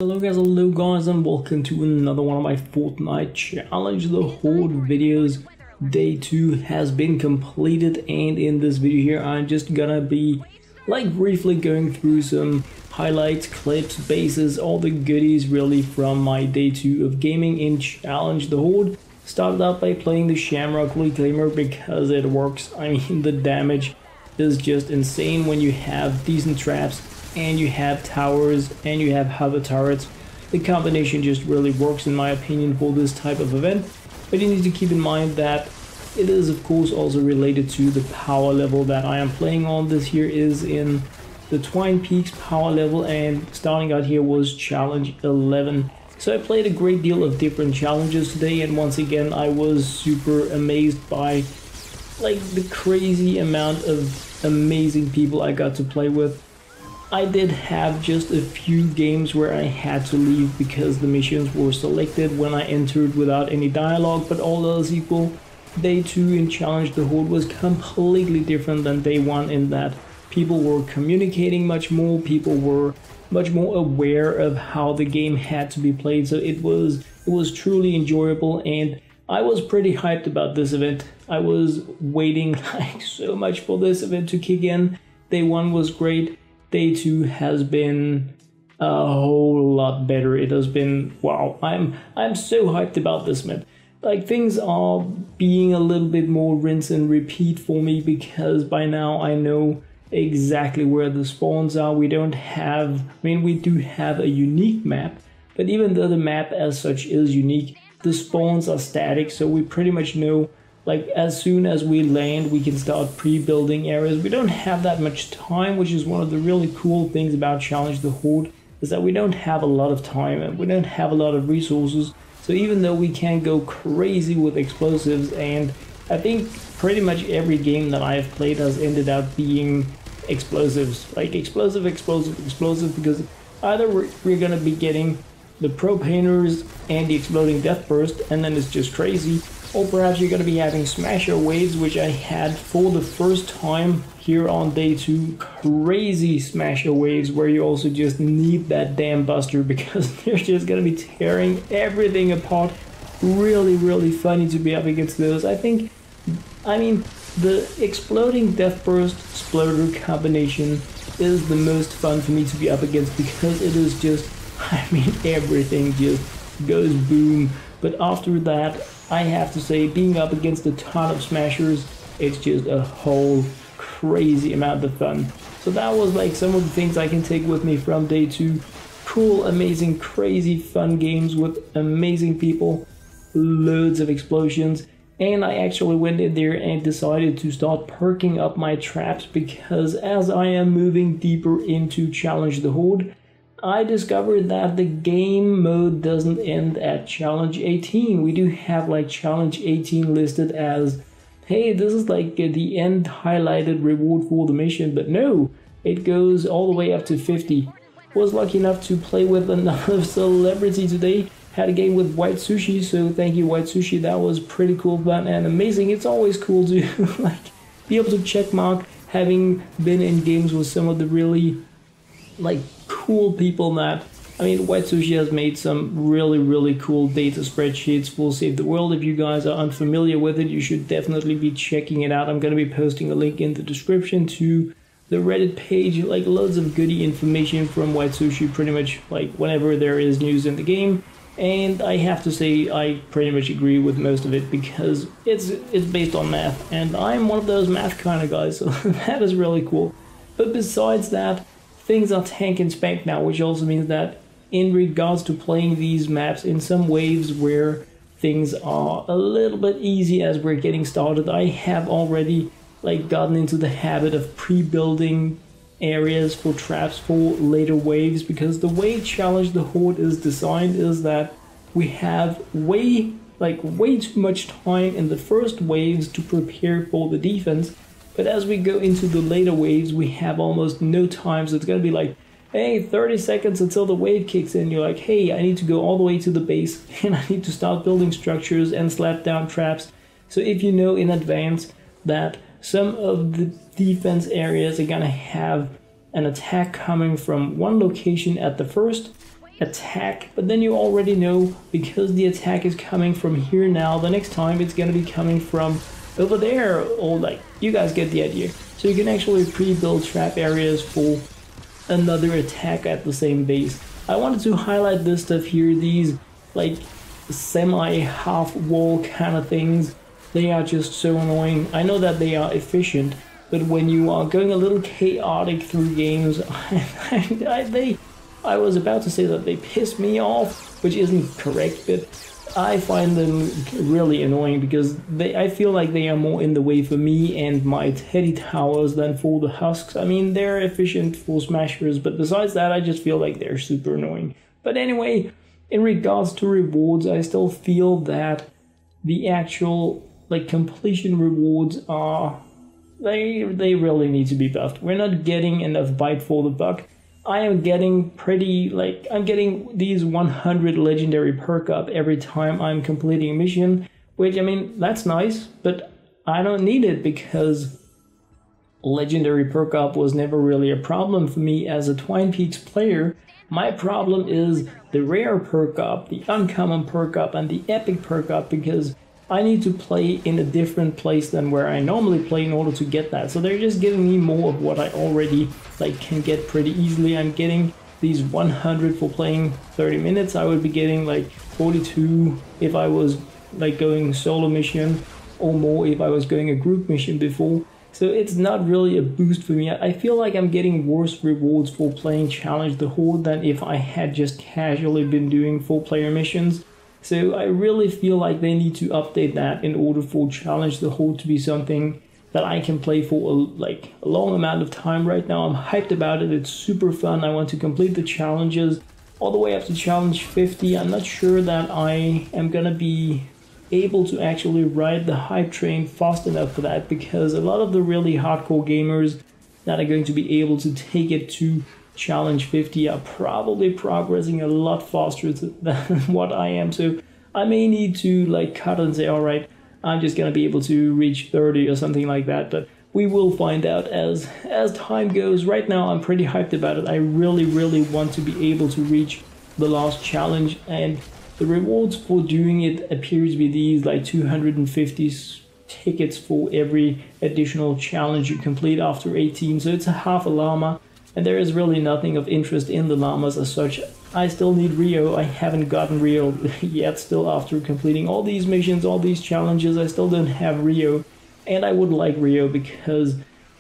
Hello guys, and welcome to another one of my Fortnite Challenge the Horde videos. Day 2 has been completed, and in this video here I'm just gonna be briefly going through some highlights, clips, bases, all the goodies really from my day 2 of gaming in Challenge the Horde. Started out by playing the Shamrock Reclaimer because it works. I mean, the damage is just insane when you have decent traps and you have towers and you have hover turrets. The combination just really works in my opinion for this type of event, but you need to keep in mind that it is of course also related to the power level that I am playing on. This here is in the Twine Peaks power level, and starting out here was challenge 11. So I played a great deal of different challenges today, and once again I was super amazed by the crazy amount of amazing people I got to play with. I did have just a few games where I had to leave because the missions were selected when I entered without any dialogue, but all else equal, day 2 in Challenge the Horde was completely different than day 1 in that people were communicating much more, people were much more aware of how the game had to be played, so it was truly enjoyable, and I was pretty hyped about this event. I was waiting so much for this event to kick in. Day 1 was great. Day 2 has been a whole lot better. It has been wow. I'm so hyped about this map. Things are being a little bit more rinse and repeat for me because by now I know exactly where the spawns are. We don't have, we do have a unique map, but even though the map as such is unique, the spawns are static, so we pretty much know as soon as we land, we can start pre-building areas. We don't have that much time, which is one of the really cool things about Challenge the Horde, is that we don't have a lot of time and we don't have a lot of resources. So even though we can go crazy with explosives, and I think pretty much every game that I've played has ended up being explosives. Explosive, because either we're gonna be getting the propaners and the exploding death burst, and then it's just crazy. Or perhaps you're going to be having smasher waves, which I had for the first time here on day 2. Crazy smasher waves where you also just need that damn buster because they're just going to be tearing everything apart. Really funny to be up against those. I mean, the exploding death burst exploder combination is the most fun for me to be up against because it is just, everything just goes boom. But after that, I have to say, being up against a ton of smashers, it's just a whole crazy amount of fun. So that was some of the things I can take with me from day 2. Cool, amazing, crazy fun games with amazing people, loads of explosions, and I actually went in there and decided to start perking up my traps because as I am moving deeper into Challenge the Horde, I discovered that the game mode doesn't end at Challenge 18. We do have Challenge 18 listed as, hey, this is the end highlighted reward for the mission, but no, it goes all the way up to 50. Was lucky enough to play with another celebrity today. Had a game with White Sushi, so thank you White Sushi, that was pretty cool, fun and amazing. It's always cool to be able to checkmark having been in games with some of the really cool people that, White Sushi has made some really cool data spreadsheets for Save the World. If you guys are unfamiliar with it, you should definitely be checking it out. I'm going to be posting a link in the description to the Reddit page, loads of goody information from White Sushi pretty much whenever there is news in the game. And I have to say I pretty much agree with most of it because it's based on math, and I'm one of those math kind of guys, so that is really cool. But besides that, things are tank and spank now, which also means that in regards to playing these maps in some waves where things are a little bit easy as we're getting started, I have already gotten into the habit of pre-building areas for traps for later waves, because the way Challenge the Horde is designed is that we have way too much time in the first waves to prepare for the defense. But as we go into the later waves, we have almost no time, so it's going to be hey, 30 seconds until the wave kicks in. You're hey, I need to go all the way to the base, and I need to start building structures and slap down traps. So if you know in advance that some of the defense areas are going to have an attack coming from one location at the first, attack, but then you already know because the attack is coming from here now, the next time it's gonna be coming from over there, or like, you guys get the idea. So you can actually pre-build trap areas for another attack at the same base. I wanted to highlight this stuff here, these like semi-half wall kind of things. They are just so annoying. I know that they are efficient, but when you are going a little chaotic through games, I was about to say that they piss me off, which isn't correct, but I find them really annoying because I feel like they are more in the way for me and my teddy towers than for the husks. I mean, they're efficient for smashers, but besides that, I just feel like they're super annoying. But anyway, in regards to rewards, I still feel that the actual like completion rewards are, they really need to be buffed. We're not getting enough bite for the buck. I am getting pretty, like, I'm getting these 100 legendary perk up every time I'm completing a mission, which, I mean, that's nice, but I don't need it because legendary perk up was never really a problem for me as a Twine Peaks player. My problem is the rare perk up, the uncommon perk up, and the epic perk up, because I need to play in a different place than where I normally play in order to get that. So they're just giving me more of what I already like can get pretty easily. I'm getting these 100 for playing 30 minutes. I would be getting like 42 if I was like going solo mission, or more if I was going a group mission before. So it's not really a boost for me. I feel like I'm getting worse rewards for playing Challenge the Horde than if I had just casually been doing 4-player missions. So I really feel like they need to update that in order for Challenge the Horde to be something that I can play for a long amount of time. Right now I'm hyped about it, it's super fun. I want to complete the challenges all the way up to challenge 50. I'm not sure that I am gonna be able to actually ride the hype train fast enough for that, because a lot of the really hardcore gamers that are going to be able to take it to challenge 50 are probably progressing a lot faster than what I am. So I may need to like cut and say, all right, I'm just gonna be able to reach 30 or something like that, but we will find out as time goes. Right now I'm pretty hyped about it. I really want to be able to reach the last challenge, and the rewards for doing it appears to be these like 250 tickets for every additional challenge you complete after 18. So it's a half a llama, and there is really nothing of interest in the llamas as such. I still need Rio. I haven't gotten Rio yet still after completing all these missions, all these challenges. I still don't have Rio, and I would like Rio because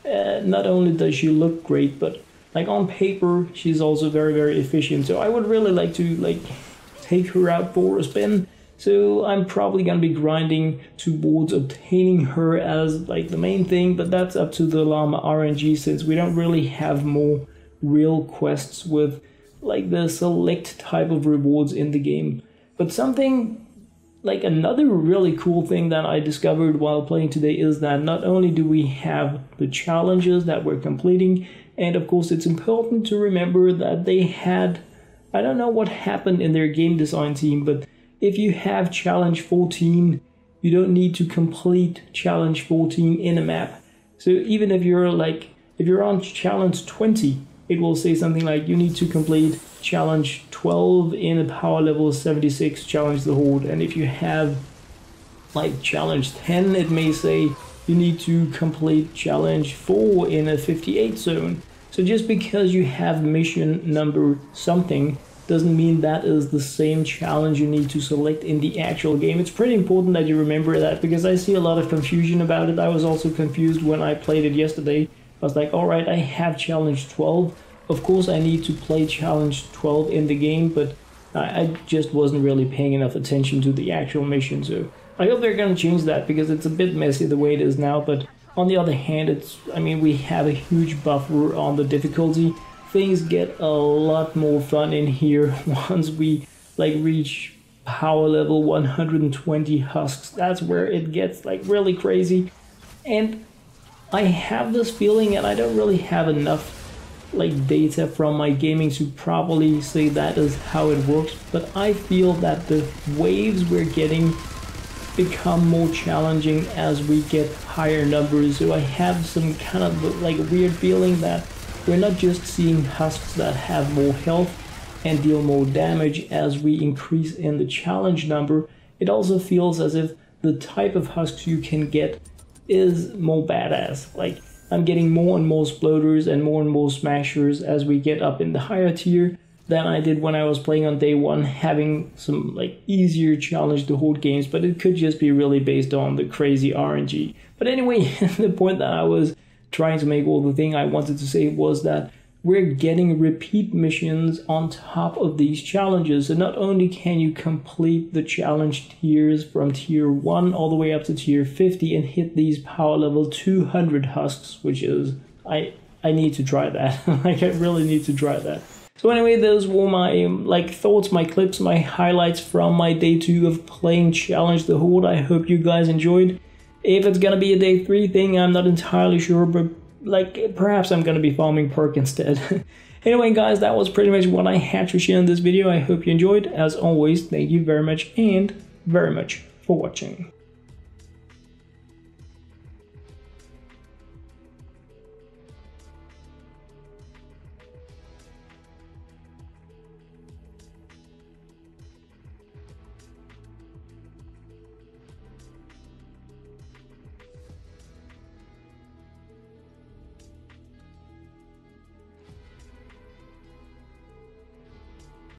not only does she look great, but like on paper she's also very efficient. So I would really like to like take her out for a spin. So I'm probably gonna be grinding towards obtaining her as like the main thing, but that's up to the llama RNG, since we don't really have more real quests with like the select type of rewards in the game. But something like another really cool thing that I discovered while playing today is that not only do we have the challenges that we're completing, and of course it's important to remember that they had, I don't know what happened in their game design team, but if you have challenge 14, you don't need to complete challenge 14 in a map. So even if you're on challenge 20, it will say something like you need to complete challenge 12 in a power level 76 challenge the Horde. And if you have like challenge 10, it may say you need to complete challenge 4 in a 58 zone. So just because you have mission number something doesn't mean that is the same challenge you need to select in the actual game. It's pretty important that you remember that, because I see a lot of confusion about it. I was also confused when I played it yesterday. I was like, alright, I have challenge 12. Of course I need to play challenge 12 in the game, but I just wasn't really paying enough attention to the actual mission. So I hope they're gonna change that, because it's a bit messy the way it is now. But on the other hand, we have a huge buffer on the difficulty. Things get a lot more fun in here once we like reach power level 120 husks. That's where it gets like really crazy. And I have this feeling, and I don't really have enough like data from my gaming to properly say that is how it works, but I feel that the waves we're getting become more challenging as we get higher numbers. So I have some kind of like weird feeling that we're not just seeing husks that have more health, and deal more damage as we increase in the challenge number, it also feels as if the type of husks you can get is more badass. Like, I'm getting more and more sploders and more smashers as we get up in the higher tier than I did when I was playing on day one, having some like easier challenge to Horde games, but it could just be really based on the crazy RNG. But anyway, the point that I was trying to make, or the thing I wanted to say, was that we're getting repeat missions on top of these challenges. So not only can you complete the challenge tiers from tier 1 all the way up to tier 50 and hit these power level 200 husks, which is, I need to try that. Like, I really need to try that. So anyway, those were my thoughts, my clips, my highlights from my day 2 of playing Challenge the Horde. I hope you guys enjoyed. If it's gonna be a day 3 thing, I'm not entirely sure, but like, perhaps I'm gonna be farming perk instead. Anyway guys, that was pretty much what I had to share in this video. I hope you enjoyed. As always, thank you very much for watching.